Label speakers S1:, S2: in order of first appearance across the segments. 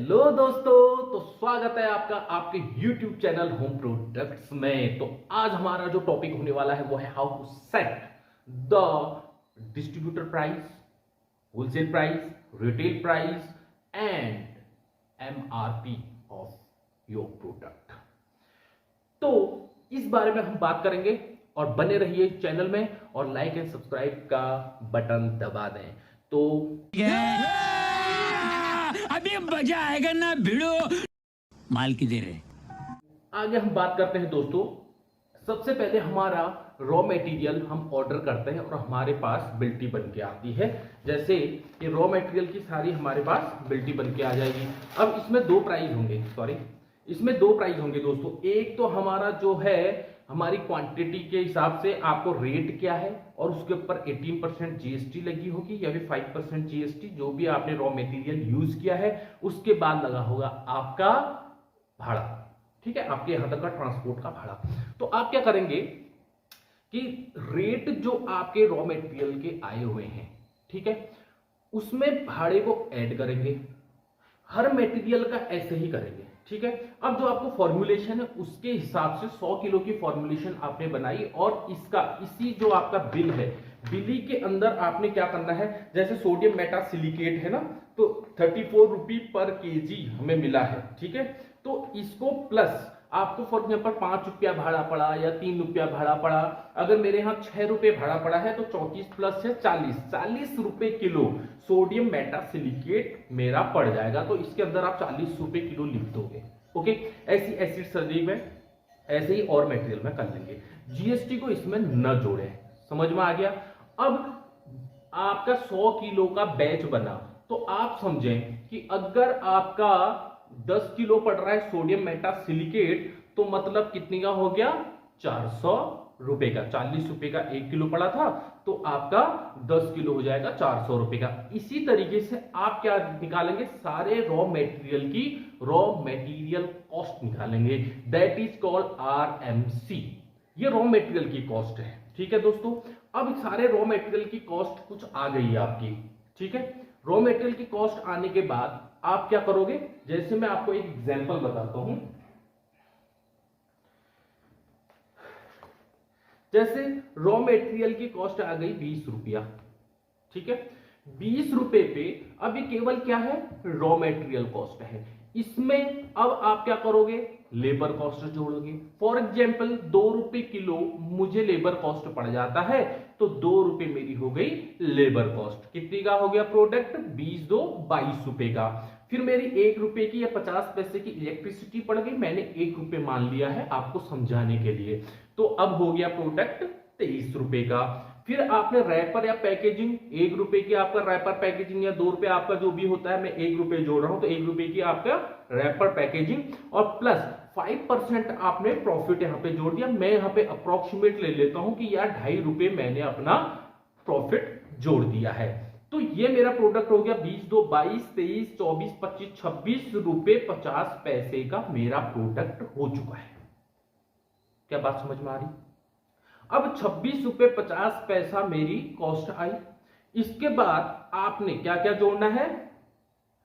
S1: Hello दोस्तों, तो स्वागत है आपका आपके YouTube चैनल होम प्रोडक्ट्स में। तो आज हमारा जो टॉपिक होने वाला है वो है how to set the distributor price, wholesale price, retail price and MRP of your product. तो इस बारे में हम बात करेंगे और बने रहिए चैनल में और लाइक एंड सब्सक्राइब का बटन दबा दें। तो
S2: अभी मजा आएगा ना भिड़ो माल की दे रहे।
S1: आगे हम बात करते हैं दोस्तों। सबसे पहले हमारा रॉ मटेरियल हम ऑर्डर करते हैं और हमारे पास बिल्टी बन के आती है। जैसे ये रॉ मटेरियल की सारी हमारे पास बिल्टी बन के आ जाएगी। अब इसमें दो प्राइस होंगे दोस्तों। एक तो हमारा जो है हमारी क्वांटिटी के हिसाब से आपको रेट क्या है और उसके ऊपर 18% जीएसटी लगी होगी या फिर 5% जीएसटी, जो भी आपने रॉ मटेरियल यूज किया है उसके बाद लगा होगा आपका भाड़ा। ठीक है, आपके यहां तक का ट्रांसपोर्ट का भाड़ा। तो आप क्या करेंगे कि रेट जो आपके रॉ मटेरियल के आए हुए हैं, ठीक है, उसमें भाड़े को ऐड करेंगे। हर मटेरियल का ऐसे ही करेंगे। ठीक है, अब जो आपको फॉर्मूलेशन है उसके हिसाब से 100 किलो की फॉर्मूलेशन आपने बनाई और इसका इसी जो आपका बिल है, बिली के अंदर आपने क्या करना है, जैसे सोडियम मेटासिलिकेट है ना, तो 34 रुपी पर केजी हमें मिला है। ठीक है, तो इसको प्लस आपको फॉर एग्जाम्पल 5 रुपया भाड़ा पड़ा या 3 रुपया भाड़ा पड़ा, अगर मेरे यहाँ 6 रुपए भाड़ा पड़ा है तो 34 प्लस है 40 रुपए किलो सोडियम मेटासिलिकेट मेरा पड़ जाएगा। तो इसके अंदर आप 40 रुपए किलो लिख दोगे। ओके, ऐसी एसिड सर्दी में ऐसे ही और मटेरियल में कर लेंगे। जीएसटी को इसमें न जोड़े। समझ में आ गया। अब आपका 100 किलो का बैच बना तो आप समझें कि अगर आपका 10 किलो पड़ रहा है सोडियम मेटासिलिकेट तो मतलब कितनी का हो गया, 400 रुपए का। 40 रुपए का 1 किलो पड़ा था तो आपका 10 किलो हो जाएगा 400 रुपए का। इसी तरीके से आप क्या निकालेंगे, सारे रॉ मटेरियल की रॉ मटेरियल कॉस्ट निकालेंगे। That is called RMC। ये रॉ मटेरियल की कॉस्ट है। ठीक है दोस्तों, अब सारे रॉ मटेरियल की कॉस्ट कुछ आ गई है आपकी। ठीक है, रॉ मटेरियल की कॉस्ट आने के बाद आप क्या करोगे, जैसे मैं आपको एक एग्जांपल बताता हूं। जैसे रॉ मटेरियल की कॉस्ट आ गई 20 रुपया। ठीक है, 20 रुपए पे अब ये केवल क्या है, रॉ मटेरियल कॉस्ट है। इसमें अब आप क्या करोगे, लेबर कॉस्ट जोड़ोगे। फॉर एग्जाम्पल 2 रुपए किलो मुझे लेबर कॉस्ट पड़ जाता है तो 2 रुपए मेरी हो गई लेबर कॉस्ट। कितनी का हो गया प्रोडक्ट, 20 2 22 रुपए का। फिर मेरी 1 रुपए की या 50 पैसे की इलेक्ट्रिसिटी पड़ गई, मैंने 1 रुपए मान लिया है आपको समझाने के लिए। तो अब हो गया प्रोडक्ट 23 रुपए का। फिर आपने रैपर या पैकेजिंग, 1 रुपए की आपका रैपर पैकेजिंग या 2 रुपए आपका जो भी होता है, मैं 1 रुपए जोड़ रहा हूं तो 1 रुपए की आपका रैपर पैकेजिंग और प्लस 5% आपने प्रॉफिट यहां पे जोड़ दिया। मैं यहां पे अप्रोक्सीमेट ले लेता हूं कि यार 2.5 रुपए मैंने अपना प्रॉफिट जोड़ दिया है। तो ये मेरा प्रोडक्ट हो गया 20 2 22 23 24 25 26 रुपए 50 पैसे का मेरा प्रोडक्ट हो चुका है। क्या बात समझ में आ रही। अब 26 रुपए 50 पैसा मेरी कॉस्ट आई। इसके बाद आपने क्या क्या जोड़ना है,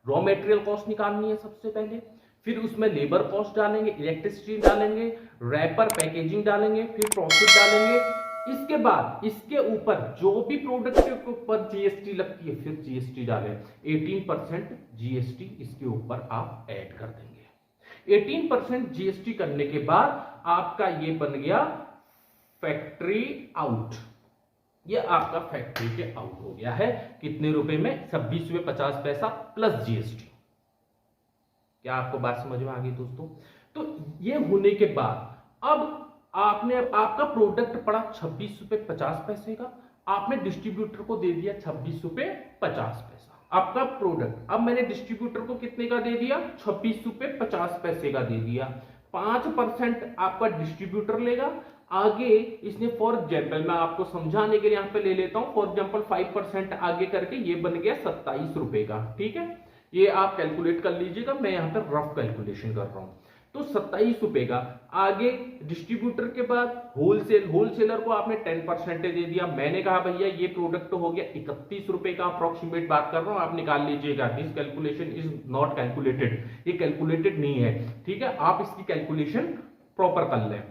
S1: रॉ मटेरियल कॉस्ट निकालनी है सबसे पहले, फिर उसमें लेबर कॉस्ट डालेंगे, इलेक्ट्रिसिटी डालेंगे, रैपर पैकेजिंग डालेंगे, फिर प्रॉफिट डालेंगे। इसके बाद इसके ऊपर जो भी प्रोडक्ट के ऊपर जीएसटी लगती है फिर जीएसटी डालें। 18% जीएसटी इसके ऊपर आप ऐड कर देंगे। 18% जीएसटी करने के बाद आपका ये बन गया फैक्ट्री आउट। ये आपका फैक्ट्री के आउट हो गया है। कितने रुपए में, 26 रुपए 50 पैसा प्लस जीएसटी। क्या आपको बात समझ में आ गई दोस्तों। तो ये होने के बाद अब आपने आपका प्रोडक्ट पड़ा 26 रुपए 50 पैसे का, आपने डिस्ट्रीब्यूटर को दे दिया 26 रुपए 50 पैसा आपका प्रोडक्ट। अब मैंने डिस्ट्रीब्यूटर को कितने का दे दिया, 26 रुपए 50 पैसे का दे दिया। 5% आपका डिस्ट्रीब्यूटर लेगा। आगे इसने फॉर एग्जाम्पल मैं आपको समझाने के लिए यहां पे ले लेता हूं, फॉर एग्जाम्पल 5% आगे करके ये बन गया 27 रुपए का। ठीक है, ये आप कैलकुलेट कर लीजिएगा, मैं यहां पर रफ कैलकुलेशन कर रहा हूं। तो 27 रुपए का। आगे डिस्ट्रीब्यूटर के बाद होलसेलर को आपने 10% दे दिया। मैंने कहा भैया ये प्रोडक्ट हो गया 31 रुपए का, अप्रोक्सीमेट बात कर रहा हूं, आप निकाल लीजिएगा। This calculation is not calculated, ये कैलकुलेटेड नहीं है, ठीक है, आप इसकी कैलकुलेशन प्रॉपर कर लें।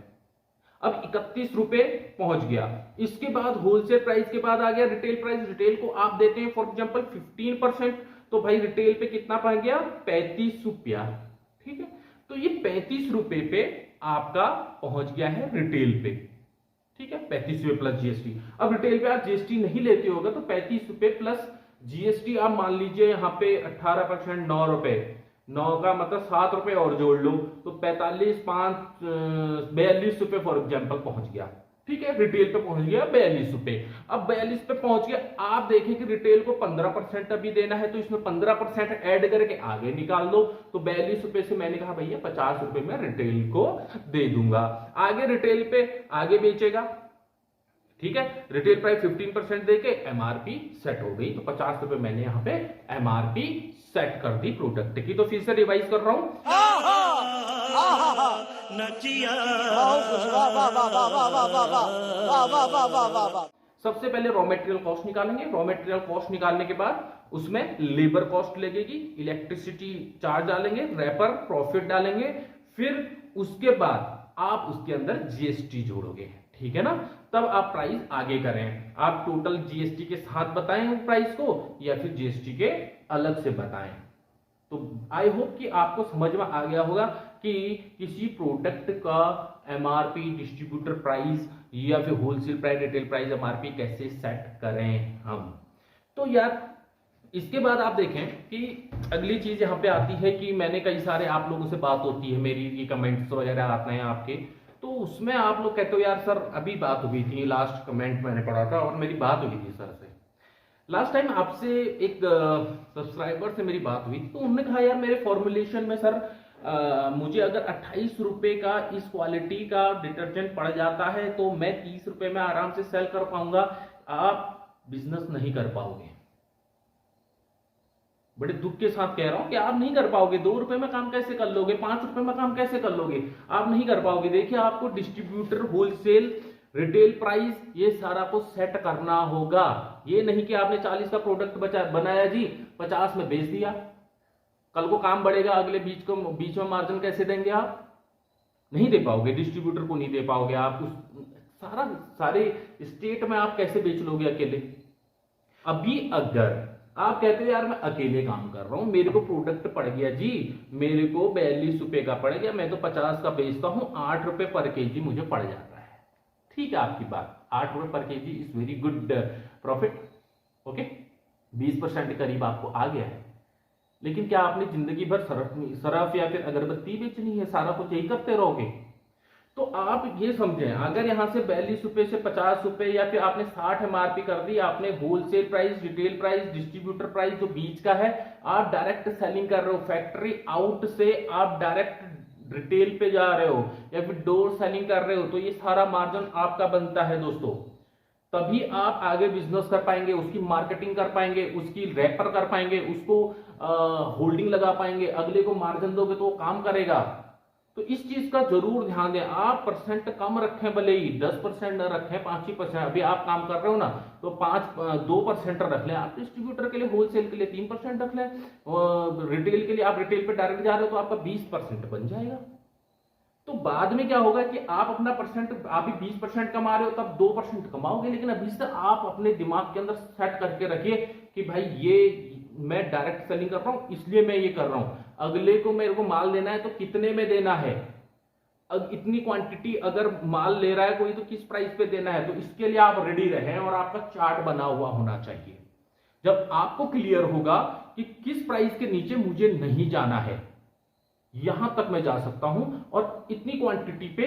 S1: अब 31 रुपए पहुंच गया। इसके बाद होलसेल प्राइस के बाद आ गया रिटेल प्राइस। रिटेल को आप देते हैं फॉर एग्जांपल 15%, तो भाई रिटेल पे कितना पड़ गया, 35 रुपया, ठीक है। तो ये 35 रुपए पे आपका पहुंच गया है रिटेल पे, ठीक है, 35 रुपए प्लस जीएसटी। अब रिटेल पे आप जीएसटी नहीं लेते होगा तो 35 रुपए प्लस जीएसटी आप मान लीजिए यहाँ पे 18%, 9 रुपए, 9 का मतलब 7 रुपए और जोड़ लो तो 45, 5, 42 रुपए फॉर एग्जाम्पल पहुंच गया, ठीक है। रिटेल पे पहुंच गया 42 रुपए। अब 42 पे पहुंच गया, आप देखें कि रिटेल को 15% अभी देना है, तो इसमें 15% ऐड करके आगे निकाल दो। तो 42 रुपए से मैंने कहा भैया 50 रुपए में रिटेल को दे दूंगा। आगे रिटेल पे आगे बेचेगा, ठीक है। रिटेल प्राइस 15% देके एमआरपी सेट हो गई, तो 50 रुपए मैंने यहां पे एमआरपी सेट कर दी प्रोडक्ट की। तो फिर से रिवाइज कर रहा हूं, सबसे पहले रॉ मटेरियल कॉस्ट निकालेंगे। रॉ मटेरियल कॉस्ट निकालने के बाद उसमें लेबर कॉस्ट लगेगी, इलेक्ट्रिसिटी चार्ज डालेंगे, रैपर प्रॉफिट डालेंगे, फिर उसके बाद आप उसके अंदर जीएसटी जोड़ोगे, ठीक है ना। तब आप प्राइस आगे करें। आप टोटल जीएसटी के साथ बताएं प्राइस को या फिर जीएसटी के अलग से बताएं। तो आई होप कि आपको समझ में आ गया होगा कि किसी प्रोडक्ट का एमआरपी, डिस्ट्रीब्यूटर प्राइस या फिर wholesale price, retail price, MRP कैसे सेट करें हम। तो यार इसके बाद आप देखें कि अगली चीज यहां पे आती है कि मैंने कई सारे आप लोगों से बात होती है, मेरी ये कमेंट्स वगैरह आते हैं आपके, तो उसमें आप लोग कहते हो यार सर अभी बात हुई थी, लास्ट कमेंट मैंने पढ़ा था और मेरी बात हुई थी सर से लास्ट टाइम, आपसे एक सब्सक्राइबर से मेरी बात हुई थी, तो उन्होंने कहा यार मेरे फॉर्मुलेशन में सर मुझे अगर 28 रुपए का इस क्वालिटी का डिटर्जेंट पड़ जाता है तो मैं 30 रुपए में आराम से सेल कर पाऊंगा। आप बिजनेस नहीं कर पाओगे, बड़े दुख के साथ कह रहा हूं कि आप नहीं कर पाओगे। 2 रुपए में काम कैसे कर लोगे, 5 रुपए में काम कैसे कर लोगे, आप नहीं कर पाओगे। देखिए आपको डिस्ट्रीब्यूटर, होलसेल, रिटेल प्राइस ये सारा को सेट करना होगा। ये नहीं कि आपने 40 का प्रोडक्ट बनाया जी, 50 में बेच दिया, कल को काम बढ़ेगा, अगले बीच में मार्जिन कैसे देंगे, आप नहीं दे पाओगे, डिस्ट्रीब्यूटर को नहीं दे पाओगे आप। उस सारे स्टेट में आप कैसे बेच लोगे अकेले। अभी अगर आप कहते हो यार मैं अकेले काम कर रहा हूं, मेरे को प्रोडक्ट पड़ गया जी, मेरे को 42 रुपए का पड़ गया, मैं तो 50 का बेचता हूं, 8 रुपए पर केजी मुझे पड़ जाता है, ठीक है आपकी बात, 8 रुपए पर KG is very good profit, okay, 20% करीब आपको आ गया है। लेकिन क्या आपने जिंदगी भर सरफ या फिर अगरबत्ती बेचनी है, सारा कुछ यही करते रहोगे। तो आप ये समझें, अगर यहां से 42 रुपए से 50 रुपए या फिर आपने 60 एमआरपी कर दी, आपने wholesale price, retail price, distributor price जो बीच का है, आप डायरेक्ट सेलिंग कर रहे हो, फैक्ट्री आउट से आप डायरेक्ट रिटेल पे जा रहे हो या फिर डोर सेलिंग कर रहे हो, तो ये सारा मार्जिन आपका बनता है दोस्तों। तभी आप आगे बिजनेस कर पाएंगे, उसकी मार्केटिंग कर पाएंगे, उसकी रैपर कर पाएंगे, उसको होल्डिंग लगा पाएंगे, अगले को मार्जिन दोगे तो वो काम करेगा। तो इस चीज का जरूर ध्यान दें। आप परसेंट कम रखें, भले ही 10% न रखें, 5%, अभी आप काम कर रहे हो ना तो 2% रख लें, आप डिस्ट्रीब्यूटर के लिए, होलसेल के लिए 3% रख लें, रिटेल के लिए आप रिटेल पे डायरेक्ट जा रहे हो तो आपका 20% बन जाएगा। तो बाद में क्या होगा कि आप अपना परसेंट, आप भी 20% कमा रहे हो तब 2% कमाओगे, लेकिन अभी से आप अपने दिमाग के अंदर सेट करके रखिए कि भाई ये मैं डायरेक्ट सेलिंग कर रहा हूं इसलिए मैं ये कर रहा हूं, अगले को मेरे को माल देना है तो कितने में देना है, इतनी क्वांटिटी अगर माल ले रहा है कोई तो किस प्राइस पे देना है, तो इसके लिए आप रेडी रहें और आपका चार्ट बना हुआ होना चाहिए। जब आपको क्लियर होगा कि किस प्राइस के नीचे मुझे नहीं जाना है, यहां तक मैं जा सकता हूं और इतनी क्वांटिटी पे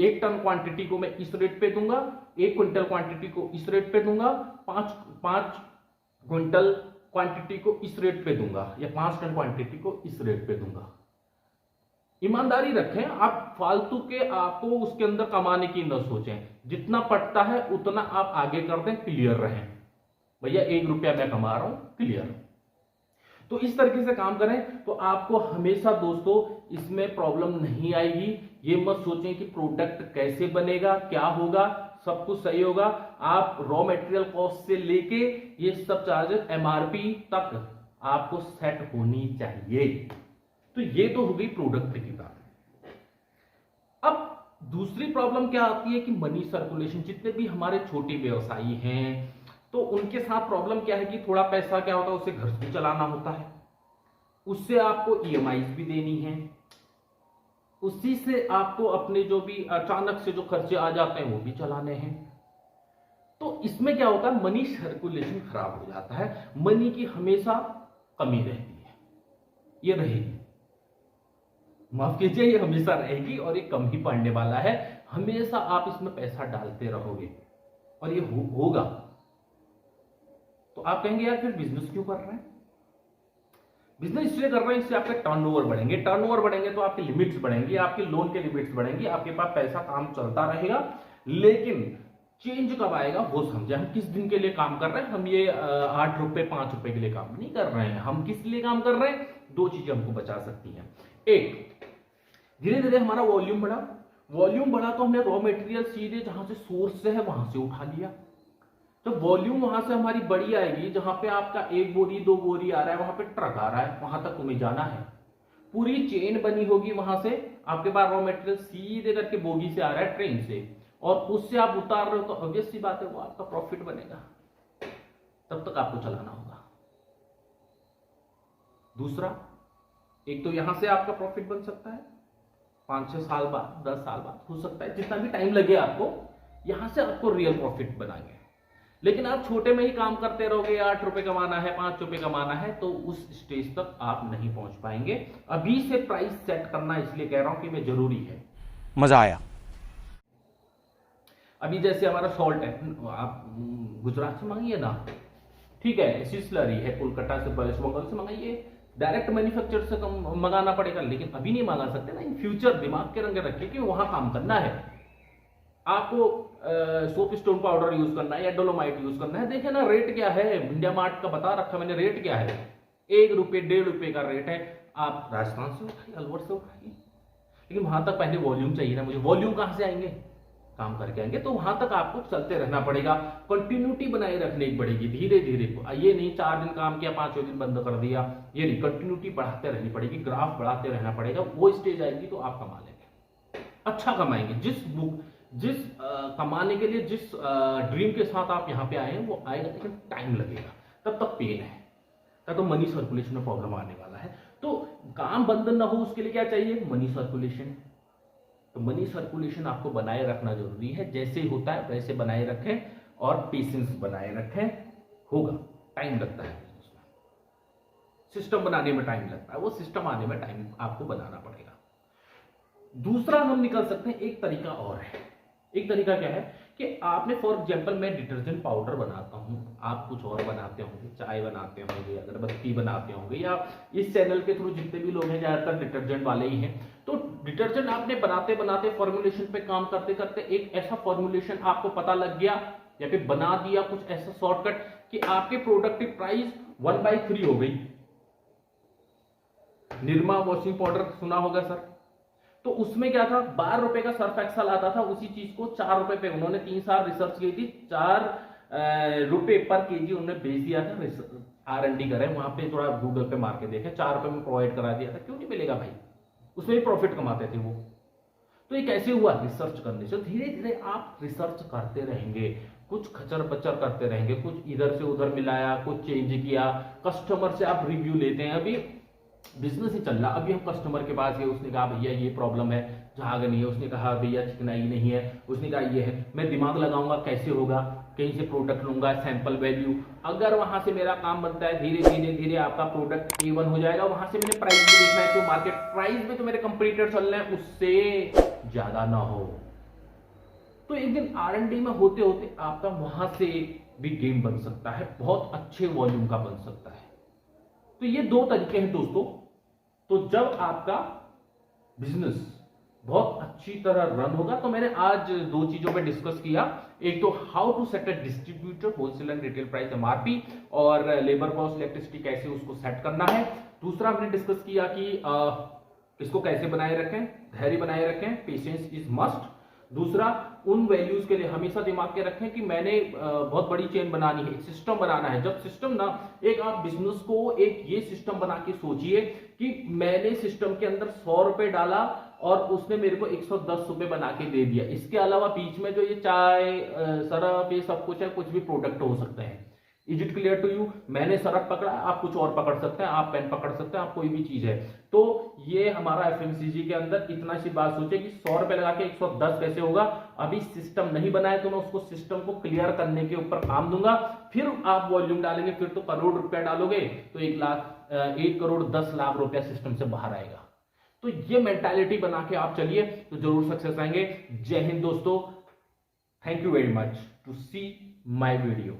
S1: 1 टन क्वांटिटी को मैं इस रेट पे दूंगा, 1 क्विंटल क्वांटिटी को इस रेट पे दूंगा, 5 क्विंटल क्वांटिटी को इस रेट पे दूंगा या 5 टन क्वांटिटी को इस रेट पे दूंगा। ईमानदारी रखें, आप फालतू के आपको उसके अंदर कमाने की न सोचें, जितना पड़ता है उतना आप आगे कर दें, क्लियर रहें, भैया 1 रुपया मैं कमा रहा हूं, क्लियर। तो इस तरीके से काम करें तो आपको हमेशा दोस्तों इसमें प्रॉब्लम नहीं आएगी। ये मत सोचें कि प्रोडक्ट कैसे बनेगा, क्या होगा, सब कुछ सही होगा। आप रॉ मटेरियल कॉस्ट से लेके ये सब चार्जेस एमआरपी तक आपको सेट होनी चाहिए। तो ये तो हो गई प्रोडक्ट की बात। अब दूसरी प्रॉब्लम क्या आती है कि मनी सर्कुलेशन। जितने भी हमारे छोटे व्यवसायी हैं तो उनके साथ प्रॉब्लम क्या है कि थोड़ा पैसा क्या होता है, उसे घर से चलाना होता है, उससे आपको ईएमआई भी देनी है, उसी से आपको अपने जो भी अचानक से जो खर्चे आ जाते हैं वो भी चलाने हैं। तो इसमें क्या होता है, मनी सर्कुलेशन खराब हो जाता है, मनी की हमेशा कमी रहती है। ये रहेगी, माफ कीजिए, ये हमेशा रहेगी और ये कम ही पड़ने वाला है। हमेशा आप इसमें पैसा डालते रहोगे और ये होगा। तो आप कहेंगे यार फिर बिजनेस क्यों कर रहे हैं? बिजनेस इसलिए कर रहे हैं, इससे आपके टर्नओवर बढ़ेंगे, टर्नओवर बढ़ेंगे तो आपकी लिमिट्स बढ़ेंगे, आपके लोन के लिमिट्स बढ़ेंगे, आपके पास पैसा काम चलता रहेगा। लेकिन चेंज कब आएगा वो समझे। हम किस दिन के लिए काम कर रहे हैं? हम ये 8 रुपए 5 रुपए के लिए काम नहीं कर रहे हैं। हम किस लिए काम कर रहे हैं? दो चीजें हमको बचा सकती हैं। एक, धीरे धीरे हमारा वॉल्यूम बढ़ा, वॉल्यूम बढ़ा तो हमने रॉ मटेरियल सीधे जहां से सोर्स से है वहां से उठा लिया। जब वॉल्यूम वहां से हमारी बड़ी आएगी, जहां पे आपका 1 बोरी 2 बोरी आ रहा है वहां पे ट्रक आ रहा है, वहां तक तुम्हें जाना है, पूरी चेन बनी होगी, वहां से आपके पास रॉ मटेरियल सीधे करके बोगी से आ रहा है ट्रेन से, और उससे आप उतार रहे हो तो ऑब्वियस सी बात है वो आपका प्रॉफिट बनेगा। तब तक आपको चलाना होगा। दूसरा, एक तो यहां से आपका प्रॉफिट बन सकता है 5-6 साल बाद, 10 साल बाद, हो सकता है जितना भी टाइम लगे आपको, यहां से आपको रियल प्रॉफिट बनाएंगे। लेकिन आप छोटे में ही काम करते रहोगे, 8 रुपए कमाना है, 5 रुपए कमाना है, तो उस स्टेज तक आप नहीं पहुंच पाएंगे। अभी से प्राइस सेट करना इसलिए कह रहा हूं कि मैं जरूरी है।
S3: मजा आया।
S1: अभी जैसे हमारा सॉल्ट है, आप गुजरात से मंगाइए ना, ठीक है, सिसलरी है कोलकाता से, वेस्ट बंगाल से मंगाइए, डायरेक्ट मैन्युफैक्चर से मंगाना पड़ेगा। लेकिन अभी नहीं मंगा सकते ना, इन फ्यूचर दिमाग के रंगे रखिए कि वहां काम करना है आपको। सोप स्टोन पाउडर यूज करना है या डोलोमाइट यूज करना है, देखे ना रेट क्या है, इंडिया मार्ट का बता रखा मैंने रेट क्या है, 1 रुपए 1.5 रुपए का रेट है। आप राजस्थान से उठाइए, अलवर से उठाइए, लेकिन वहां तक पहले वॉल्यूम चाहिए ना मुझे। वॉल्यूम कहां से आएंगे? काम करके आएंगे। तो वहां तक आपको चलते रहना पड़ेगा, कंटिन्यूटी बनाए रखने की पड़ेगी धीरे धीरे। ये नहीं 4 दिन काम किया 5वें दिन बंद कर दिया, ये नहीं, कंटिन्यूटी बढ़ाते रहनी पड़ेगी, ग्राफ बढ़ाते रहना पड़ेगा। वो स्टेज आएगी तो आप कमा लेंगे, अच्छा कमाएंगे। जिस कमाने के लिए जिस ड्रीम के साथ आप यहाँ पे आए हैं वो आएगा, लेकिन टाइम लगेगा, तब तक पेन है, तब तो मनी सर्कुलेशन में प्रॉब्लम आने वाला है। तो काम बंद ना हो उसके लिए क्या चाहिए? Money circulation. तो मनी सर्कुलेशन आपको बनाए रखना जरूरी है, जैसे ही होता है वैसे बनाए रखें और पेशेंस बनाए रखें। होगा, टाइम लगता है, सिस्टम बनाने में टाइम लगता है, वो सिस्टम आने में टाइम आपको बनाना पड़ेगा। दूसरा हम निकल सकते हैं, एक तरीका और है। एक तरीका क्या है कि आपने, फॉर एग्जांपल मैं डिटर्जेंट पाउडर बनाता हूं, आप कुछ और बनाते होंगे, चाय बनाते होंगे, अगरबत्ती बनाते होंगे, या इस चैनल के थ्रू जितने भी लोग हैं ज्यादातर डिटर्जेंट वाले ही हैं। तो डिटर्जेंट आपने बनाते बनाते, फॉर्मुलेशन पे काम करते करते एक ऐसा फॉर्मुलेशन आपको पता लग गया या फिर बना दिया कुछ ऐसा शॉर्टकट कि आपके प्रोडक्ट की प्राइस 1/3 हो गई। निरमा वॉशिंग पाउडर सुना होगा सर, तो उसमें क्या था, 12 रुपए का सर्फ एक्सल आता था, उसी चीज को 4 रुपए पे उन्होंने 3 साल रिसर्च की थी, 4 रुपए पर केजी उन्होंने बेच दिया था। R&D करे वहां पे, थोड़ा गूगल पे मार के देखे, 4 रुपए में प्रोवाइड करा दिया था। क्यों नहीं मिलेगा भाई, उसमें भी प्रॉफिट कमाते थे वो। तो ये कैसे हुआ? रिसर्च करने से। धीरे धीरे आप रिसर्च करते रहेंगे, कुछ खचर पचर करते रहेंगे, कुछ इधर से उधर मिलाया, कुछ चेंज किया, कस्टमर से आप रिव्यू लेते हैं। अभी बिजनेस ही चल रहा, अभी हम कस्टमर के पास गए, उसने कहा भैया ये प्रॉब्लम है, झाग नहीं है, उसने कहा भैया चिकनाई नहीं है, उसने कहा ये है, मैं दिमाग लगाऊंगा कैसे होगा, कहीं से प्रोडक्ट लूंगा, सैंपल वैल्यू, अगर वहां से मेरा काम बनता है, धीरे धीरे धीरे आपका प्रोडक्ट A1 हो जाएगा। वहां से मैंने प्राइस भी देखना है, तो मार्केट प्राइस में तो मेरे कंपटीटर चल रहे हैं उससे ज्यादा ना हो। तो एक दिन R&D में होते होते आपका वहां से भी गेम बन सकता है, बहुत अच्छे वॉल्यूम का बन सकता है। तो ये 2 तरीके हैं दोस्तों। तो जब आपका बिजनेस बहुत अच्छी तरह रन होगा। तो मैंने आज दो चीजों पे डिस्कस किया, एक तो how to set a distributor wholesale and retail price MRP, और लेबर कॉस्ट इलेक्ट्रिसिटी कैसे उसको सेट करना है। दूसरा हमने डिस्कस किया कि इसको कैसे बनाए रखें, धैर्य बनाए रखें, पेशेंस इज मस्ट। दूसरा, उन वैल्यूज के लिए हमेशा दिमाग के रखें कि मैंने बहुत बड़ी चेन बनानी है, एक सिस्टम बनाना है। जब सिस्टम ना, एक आप बिजनेस को एक ये सिस्टम बना के सोचिए कि मैंने सिस्टम के अंदर 100 रुपए डाला और उसने मेरे को 110 रुपए बना के दे दिया। इसके अलावा बीच में जो ये चाय सरफ ये सब कुछ है, कुछ भी प्रोडक्ट हो सकते हैं। Is it clear to you? मैंने सरफ पकड़ा, आप कुछ और पकड़ सकते हैं, आप पेन पकड़ सकते हैं, आप कोई भी चीज है। तो ये हमारा एफएमसीजी के अंदर इतना सी बात सोचे कि 100 रुपए लगा के 110 कैसे होगा। अभी सिस्टम नहीं बनाया तो मैं उसको सिस्टम को क्लियर करने के ऊपर काम दूंगा। फिर आप वॉल्यूम डालेंगे, फिर तो करोड़ रुपया डालोगे तो 1 करोड़ 10 लाख रुपया सिस्टम से बाहर आएगा। तो ये मेंटालिटी बना के आप चलिए तो जरूर सक्सेस आएंगे। जय हिंद दोस्तों, thank you very much to see my video.